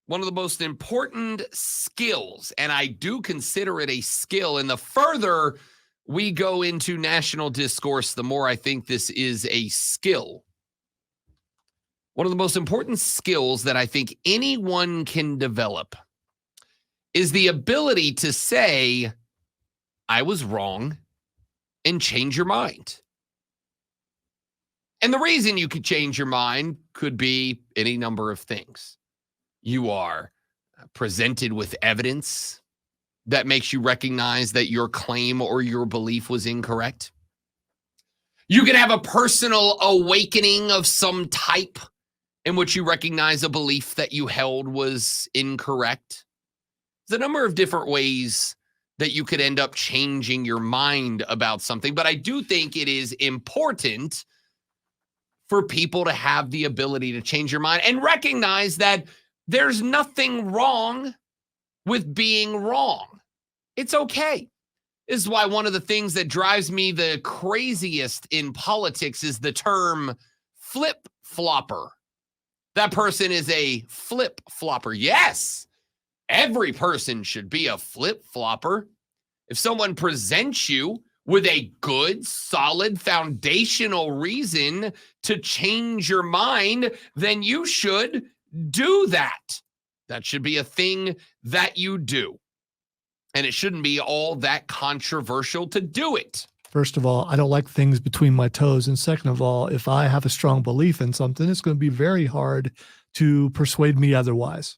one of the most important skills, and I do consider it a skill, and the further we go into national discourse, the more I think this is a skill. One of the most important skills that I think anyone can develop is the ability to say, I was wrong, and change your mind. And the reason you could change your mind could be any number of things. You are presented with evidence that makes you recognize that your claim or your belief was incorrect. You can have a personal awakening of some type in which you recognize a belief that you held was incorrect. There's a number of different ways that you could end up changing your mind about something, but I do think it is important for people to have the ability to change your mind and recognize that there's nothing wrong with being wrong. It's okay. This is why one of the things that drives me the craziest in politics is the term flip-flopper. That person is a flip-flopper. Yes, every person should be a flip-flopper. If someone presents you with a good, solid, foundational reason to change your mind, then you should do that. That should be a thing that you do. And it shouldn't be all that controversial to do it. First of all, I don't like things between my toes. And second of all, if I have a strong belief in something, it's going to be very hard to persuade me otherwise.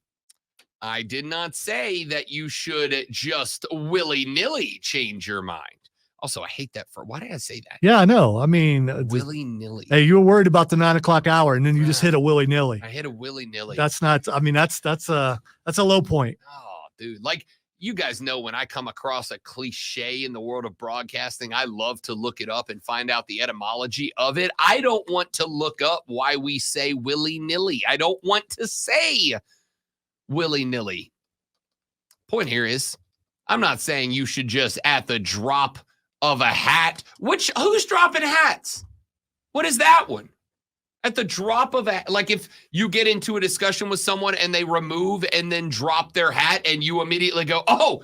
I did not say that you should just willy-nilly change your mind. Also, I hate that. Why did I say that? Yeah, I know. I mean, willy-nilly. Hey, you were worried about the 9 o'clock hour, and then you just hit a willy-nilly. I hit a willy-nilly. That's not. I mean, that's a low point. Oh, dude, like you guys know, when I come across a cliche in the world of broadcasting, I love to look it up and find out the etymology of it. I don't want to look up why we say willy-nilly. I don't want to say willy-nilly. Point here is, I'm not saying you should just at the drop of a hat. Who's dropping hats? What is that one? At the drop of a, like if you get into a discussion with someone and they remove and then drop their hat and you immediately go, oh,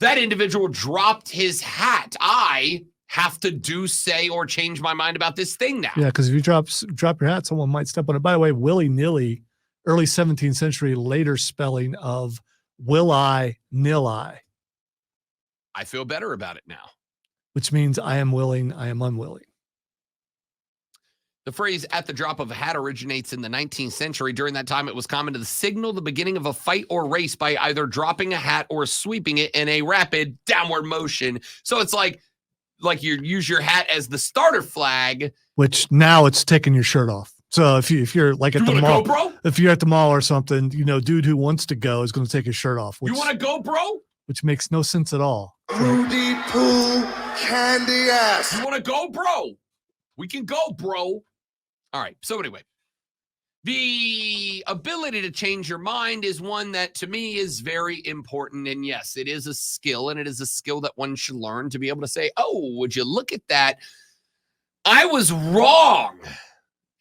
that individual dropped his hat. I have to say or change my mind about this thing now. Yeah, because if you drop your hat, someone might step on it. By the way, willy-nilly, early 17th century, later spelling of will-I-nil-I. I feel better about it now. Which means I am willing, I am unwilling. The phrase at the drop of a hat originates in the 19th century. During that time, it was common to signal the beginning of a fight or race by either dropping a hat or sweeping it in a rapid downward motion. So it's like you use your hat as the starter flag. Which now it's taking your shirt off. So if you're like at the mall, go, bro? If you're at the mall or something, dude who wants to go is going to take his shirt off. You want to go, bro? Which makes no sense at all. Rudy Poo candy ass. You want to go, bro? We can go, bro. All right. So anyway, the ability to change your mind is one that to me is very important. And yes, it is a skill, and it is a skill that one should learn to be able to say, oh, would you look at that? I was wrong.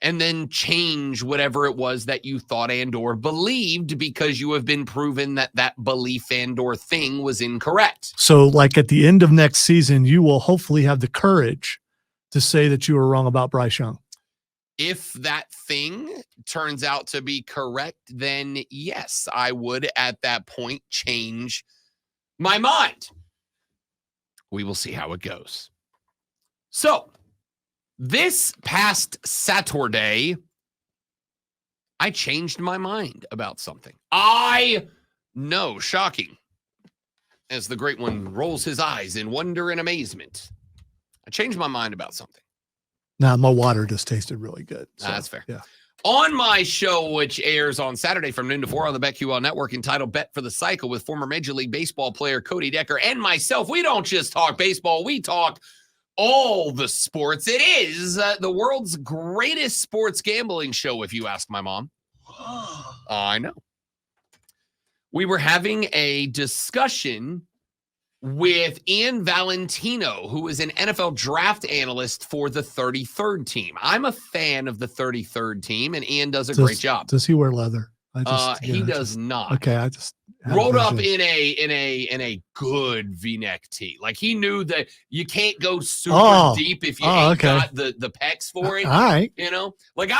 And then change whatever it was that you thought and or believed, because you have been proven that that belief and or thing was incorrect. So like at the end of next season, you will hopefully have the courage to say that you were wrong about Bryce Young. If that thing turns out to be correct, then yes, I would at that point change my mind. We will see how it goes. So, this past Saturday, I changed my mind about something. I know, shocking, as the great one rolls his eyes in wonder and amazement. I changed my mind about something. Nah, my water just tasted really good. So, that's fair. Yeah. On my show, which airs on Saturday from noon to 4 on the BetQL network, entitled Bet for the Cycle, with former Major League Baseball player Cody Decker and myself, we don't just talk baseball, we talk all the sports. It is the world's greatest sports gambling show, if you ask my mom. I know. We were having a discussion with Ian Valentino, who is an NFL draft analyst for the 33rd team. I'm a fan of the 33rd team, and Ian does a great job. Does he wear leather? He does not. Okay, I just had a Rolled up vision. in a good V-neck tee. Like he knew that you can't go super Oh. deep if you Oh, ain't okay. got the pecs for it. All right. You know, like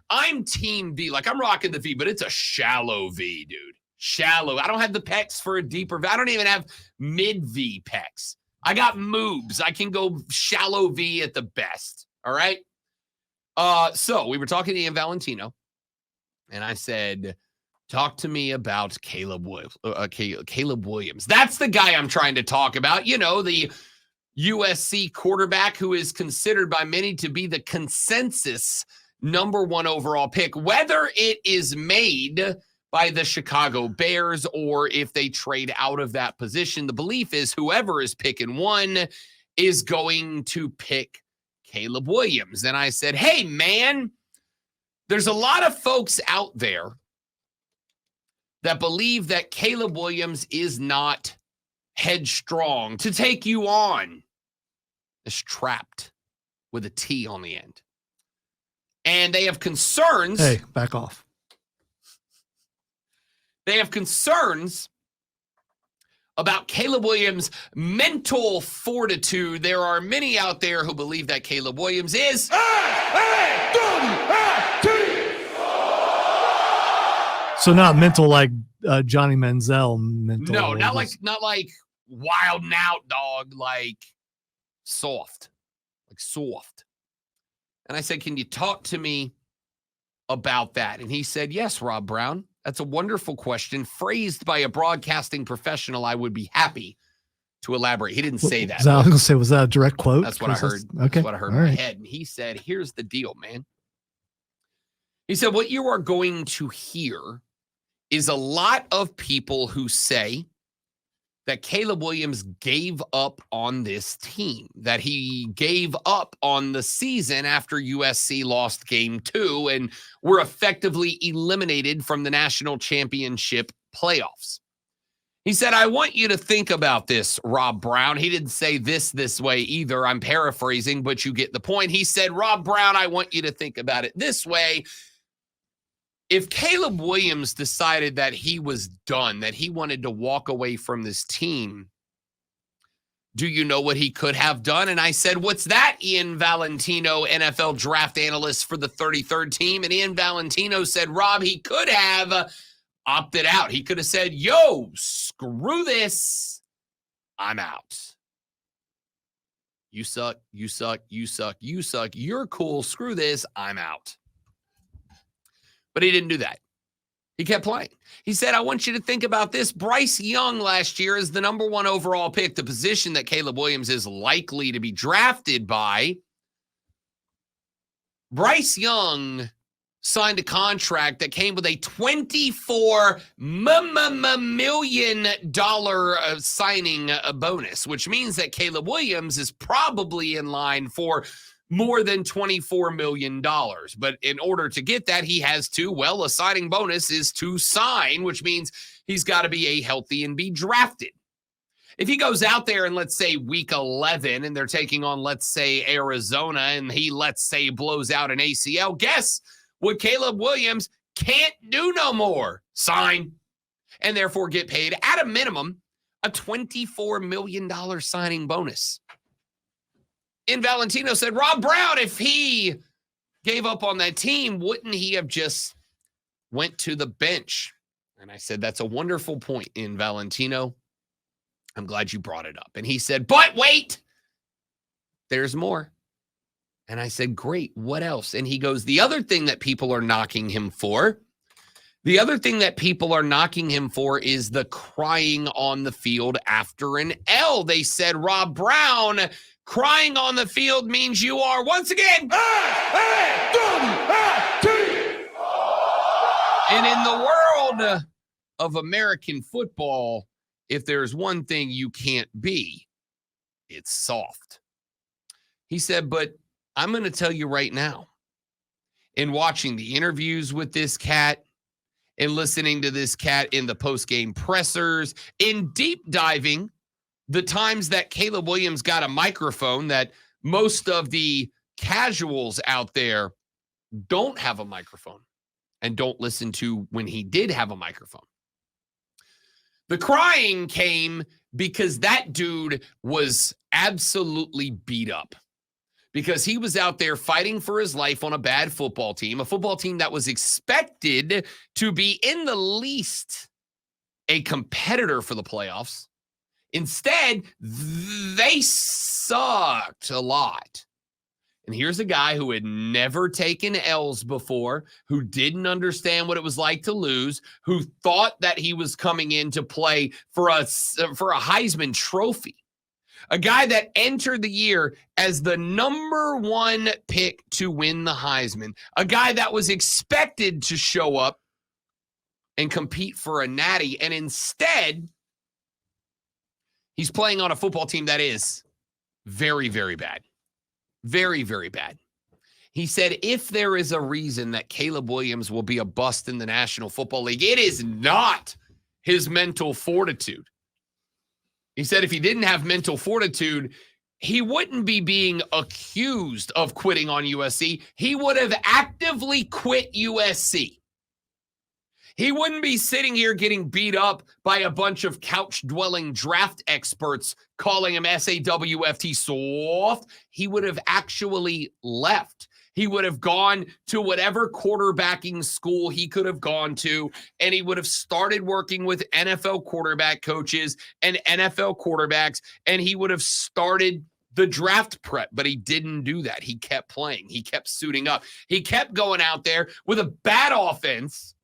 I'm team V. Like I'm rocking the V, but it's a shallow V, dude. Shallow. I don't have the pecs for a deeper V. I don't even have mid V pecs. I got moves. I can go shallow V at the best. All right. So we were talking to Ian Valentino, and I said, talk to me about Caleb Williams. That's the guy I'm trying to talk about. You know, the USC quarterback who is considered by many to be the consensus number 1 overall pick, whether it is made by the Chicago Bears or if they trade out of that position. The belief is whoever is picking 1 is going to pick Caleb Williams. And I said, hey, man, there's a lot of folks out there that believe that Caleb Williams is not headstrong to take you on. It's trapped with a T on the end. And they have concerns. Hey, back off. They have concerns about Caleb Williams' mental fortitude. There are many out there who believe that Caleb Williams is So not mental like Johnny Manziel mental. no, not like wild and out, dog, like soft. And I said, can you talk to me about that? And he said, yes, Rob Brown. That's a wonderful question. Phrased by a broadcasting professional, I would be happy to elaborate. He didn't say that. I was going to say, was that a direct quote? That's what I heard. Okay. That's what I heard in my head. And he said, here's the deal, man. He said, what you are going to hear is a lot of people who say that Caleb Williams gave up on this team, that he gave up on the season after USC lost game 2 and were effectively eliminated from the national championship playoffs. He said, I want you to think about this, Rob Brown. He didn't say this way either. I'm paraphrasing, but you get the point. He said, Rob Brown, I want you to think about it this way. If Caleb Williams decided that he was done, that he wanted to walk away from this team, do you know what he could have done? And I said, what's that, Ian Valentino, NFL draft analyst for the 33rd team? And Ian Valentino said, Rob, he could have opted out. He could have said, yo, screw this. I'm out. You suck, you suck, you suck, you suck. You're cool. Screw this. I'm out. But he didn't do that. He kept playing. He said, I want you to think about this. Bryce Young last year is the number 1 overall pick, the position that Caleb Williams is likely to be drafted by. Bryce Young signed a contract that came with a $24 million signing bonus, which means that Caleb Williams is probably in line for more than $24 million. But in order to get that, he has to, a signing bonus is to sign, which means he's got to be healthy and be drafted. If he goes out there and let's say week 11 and they're taking on, let's say, Arizona, and he, let's say, blows out an ACL, guess what Caleb Williams can't do no more? Sign. And therefore get paid at a minimum a $24 million signing bonus. And Valentino said, Rob Brown, if he gave up on that team, wouldn't he have just went to the bench? And I said, that's a wonderful point, in Valentino. I'm glad you brought it up. And he said, but wait, there's more. And I said, great, what else? And he goes, the other thing that people are knocking him for is the crying on the field after an L. They said, Rob Brown, crying on the field means you are, once again, and in the world of American football, if there's one thing you can't be, it's soft. He said, but I'm going to tell you right now, in watching the interviews with this cat, in listening to this cat in the post-game pressers, in deep diving the times that Caleb Williams got a microphone that most of the casuals out there don't have a microphone. and don't listen to when he did have a microphone. The crying came because that dude was absolutely beat up, because he was out there fighting for his life on a bad football team, a football team that was expected to be in the least a competitor for the playoffs. Instead, they sucked a lot. And here's a guy who had never taken L's before, who didn't understand what it was like to lose, who thought that he was coming in to play for a Heisman Trophy. A guy that entered the year as the number 1 pick to win the Heisman. A guy that was expected to show up and compete for a natty. And instead, he's playing on a football team that is very, very bad. Very, very bad. He said, if there is a reason that Caleb Williams will be a bust in the National Football League, it is not his mental fortitude. He said if he didn't have mental fortitude, he wouldn't be being accused of quitting on USC. He would have actively quit USC. He wouldn't be sitting here getting beat up by a bunch of couch-dwelling draft experts calling him SAWFT soft. He would have actually left. He would have gone to whatever quarterbacking school he could have gone to, and he would have started working with NFL quarterback coaches and NFL quarterbacks, and he would have started the draft prep, but he didn't do that. He kept playing. He kept suiting up. He kept going out there with a bad offense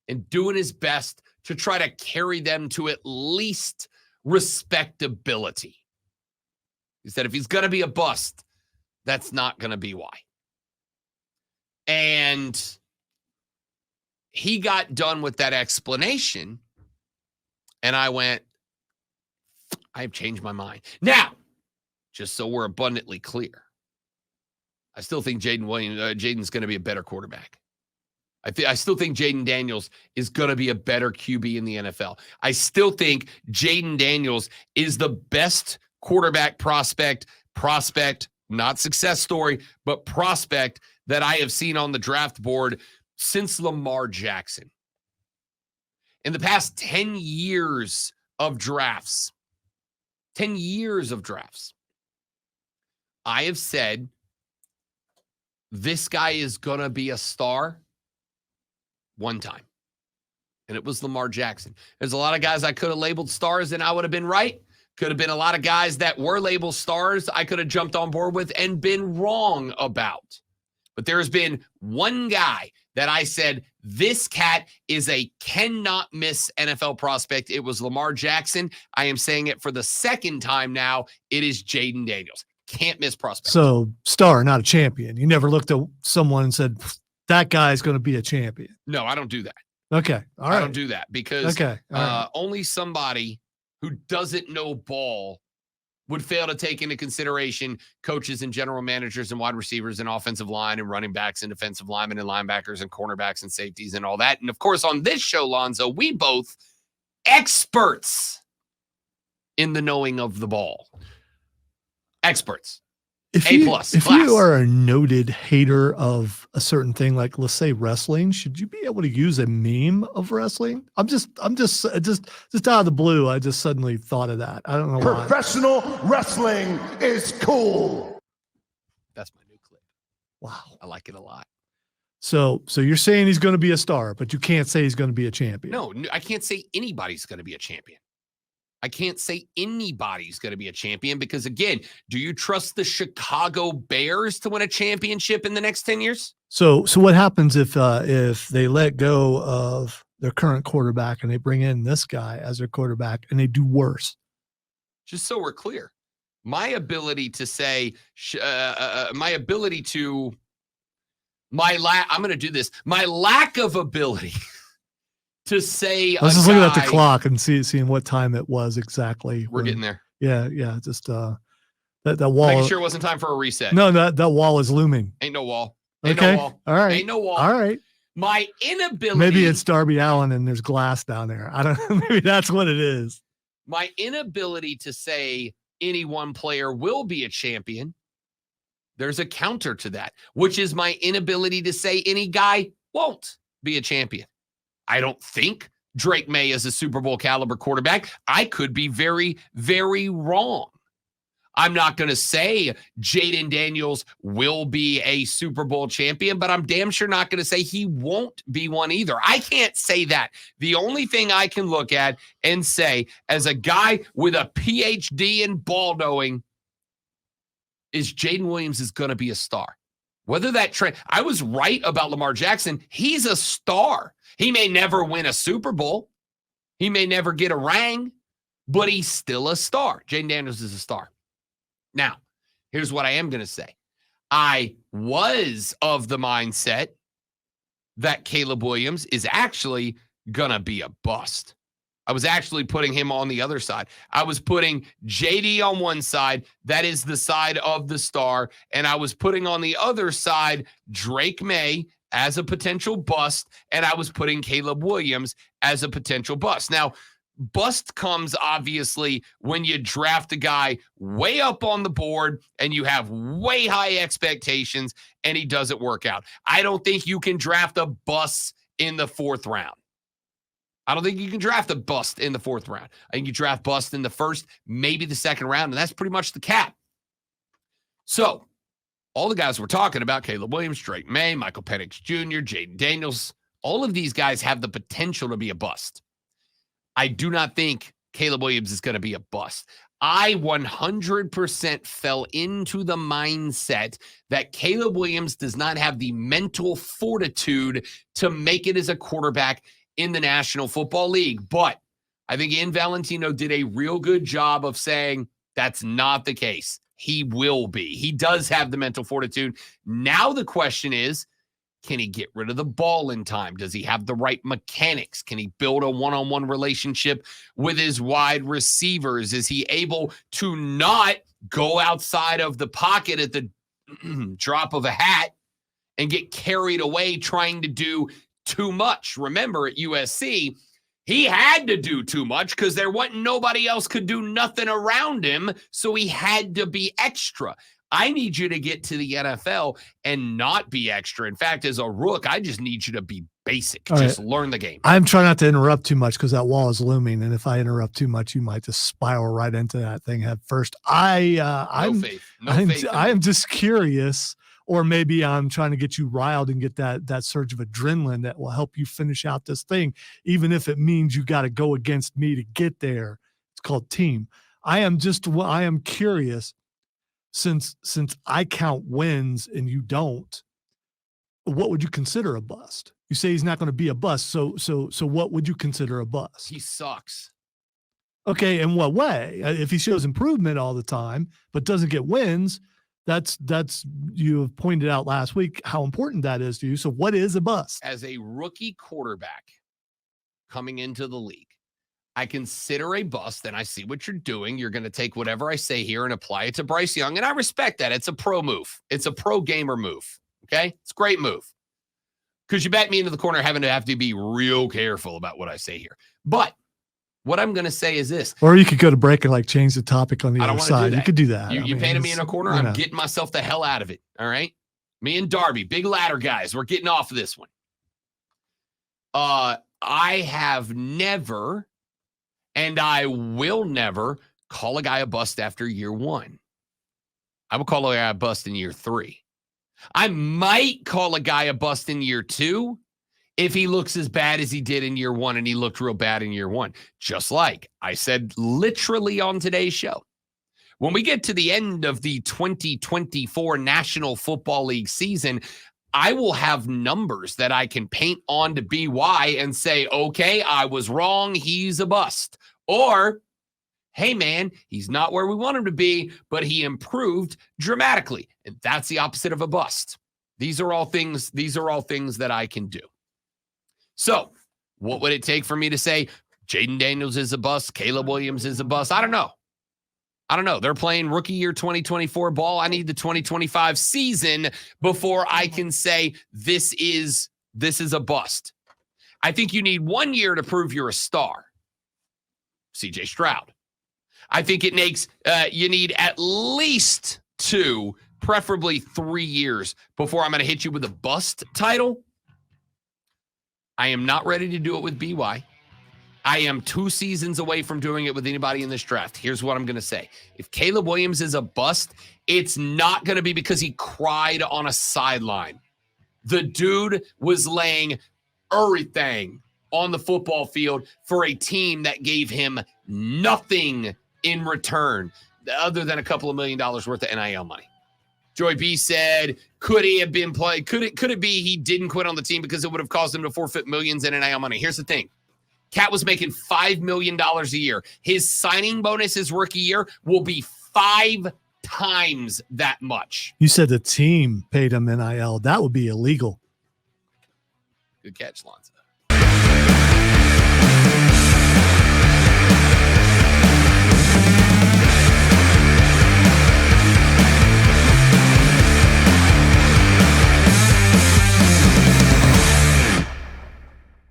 and doing his best to try to carry them to at least respectability. He said if he's going to be a bust, that's not going to be why. And he got done with that explanation, and I went, I've changed my mind. Now, just so we're abundantly clear, I still think Jaden's going to be a better quarterback. I still think Jayden Daniels is going to be a better QB in the NFL. I still think Jayden Daniels is the best quarterback prospect, not success story, but prospect that I have seen on the draft board since Lamar Jackson. In the past 10 years of drafts, I have said this guy is going to be a star one time, and it was Lamar Jackson. There's a lot of guys I could have labeled stars and I would have been right. Could have been a lot of guys that were labeled stars I could have jumped on board with and been wrong about. But there's been one guy that I said, this cat is a cannot miss NFL prospect. It was Lamar Jackson. I am saying it for the second time now. It is Jayden Daniels. Can't miss prospect. So star, not a champion. You never looked at someone and said, that guy's going to be a champion. No, I don't do that. Okay. All right. I don't do that because right. Only somebody who doesn't know ball would fail to take into consideration coaches and general managers and wide receivers and offensive line and running backs and defensive linemen and linebackers and cornerbacks and safeties and all that. And of course, on this show, Lonzo, we both experts in the knowing of the ball. Experts. If you are a noted hater of a certain thing, like let's say wrestling, should you be able to use a meme of wrestling? I'm just out of the blue. I just suddenly thought of that. I don't know why. Professional wrestling is cool. That's my new clip. Wow. I like it a lot. So you're saying he's going to be a star, but you can't say he's going to be a champion. No, I can't say anybody's going to be a champion. I can't say anybody's going to be a champion because, again, do you trust the Chicago Bears to win a championship in the next 10 years? So what happens if they let go of their current quarterback and they bring in this guy as their quarterback and they do worse? Just so we're clear, my ability to say, my lack of ability to say, I was just looking at the clock and seeing what time it was exactly. We're getting there. Yeah. Just that wall. Making sure it wasn't time for a reset. No, that wall is looming. Ain't no wall. Okay. No wall. All right. Ain't no wall. All right. My inability. Maybe it's Darby Allin and there's glass down there. I don't know. Maybe that's what it is. My inability to say any one player will be a champion. There's a counter to that, which is my inability to say any guy won't be a champion. I don't think Drake May is a Super Bowl caliber quarterback. I could be very, very wrong. I'm not going to say Jaden Daniels will be a Super Bowl champion, but I'm damn sure not going to say he won't be one either. I can't say that. The only thing I can look at and say as a guy with a PhD in ball knowing is Jaden Williams is going to be a star. Whether that trend, I was right about Lamar Jackson. He's a star. He may never win a Super Bowl. He may never get a ring, but he's still a star. Jaden Daniels is a star. Now, here's what I am going to say. I was of the mindset that Caleb Williams is actually going to be a bust. I was actually putting him on the other side. I was putting JD on one side. That is the side of the star. And I was putting on the other side Drake May as a potential bust. And I was putting Caleb Williams as a potential bust. Now, bust comes obviously when you draft a guy way up on the board and you have way high expectations and he doesn't work out. I don't think you can draft a bust in the 4th round. I don't think you can draft a bust in the 4th round. I think you draft bust in the 1st, maybe the 2nd round, and that's pretty much the cap. So all the guys we're talking about, Caleb Williams, Drake May, Michael Penix Jr., Jaden Daniels, all of these guys have the potential to be a bust. I do not think Caleb Williams is going to be a bust. I 100% fell into the mindset that Caleb Williams does not have the mental fortitude to make it as a quarterback in the National Football League. But I think Ian Valentino did a real good job of saying that's not the case. He will be. He does have the mental fortitude. Now the question is, can he get rid of the ball in time? Does he have the right mechanics? Can he build a one-on-one relationship with his wide receivers? Is he able to not go outside of the pocket at the drop of a hat and get carried away trying to do too much? Remember, at USC, he had to do too much because there wasn't nobody else could do nothing around him, so he had to be extra. I need you to get to the NFL and not be extra. In fact, as a rook, I just need you to be basic. Just learn the game. I'm trying not to interrupt too much because that wall is looming, and if I interrupt too much, you might just spiral right into that thing head first. I'm just curious, or maybe I'm trying to get you riled and get that surge of adrenaline that will help you finish out this thing, even if it means you got to go against me to get there. It's called team. I am curious. Since I count wins and you don't, what would you consider a bust? You say he's not going to be a bust. So what would you consider a bust? He sucks. Okay, in what way? If he shows improvement all the time but doesn't get wins, that's you have pointed out last week how important that is to you. So what is a bust? As a rookie quarterback coming into the league, I consider a bust, and I see what you're doing. You're going to take whatever I say here and apply it to Bryce Young, and I respect that. It's a pro move. It's a pro gamer move, okay? It's a great move because you back me into the corner having to have to be real careful about what I say here. But what I'm going to say is this. Or you could go to break and change the topic on the other side. You could do that. You painted me in a corner. I'm getting myself the hell out of it, all right? Me and Darby, big ladder guys, we're getting off of this one. I have never... and I will never call a guy a bust after year 1. I will call a guy a bust in year 3. I might call a guy a bust in year 2 if he looks as bad as he did in year 1 and he looked real bad in year 1. Just like I said literally on today's show. When we get to the end of the 2024 National Football League season, I will have numbers that I can paint on to BY and say, okay, I was wrong. He's a bust. Or, hey, man, he's not where we want him to be, but he improved dramatically. And that's the opposite of a bust. These are all things that I can do. So what would it take for me to say Jaden Daniels is a bust, Caleb Williams is a bust? I don't know. They're playing rookie year 2024 ball. I need the 2025 season before I can say this is a bust. I think you need 1 year to prove you're a star. CJ Stroud. I think it makes you need at least 2, preferably 3 years before I'm going to hit you with a bust title. I am not ready to do it with BY. I am 2 seasons away from doing it with anybody in this draft. Here's what I'm going to say. If Caleb Williams is a bust, it's not going to be because he cried on a sideline. The dude was laying everything on the football field for a team that gave him nothing in return other than a couple of $1 million worth of NIL money. Joy B said, could he have been played? Could it be he didn't quit on the team because it would have caused him to forfeit millions in NIL money? Here's the thing. Cat was making $5 million a year. His signing bonus his rookie year will be 5 times that much. You said the team paid him NIL. That would be illegal. Good catch, Lonzo.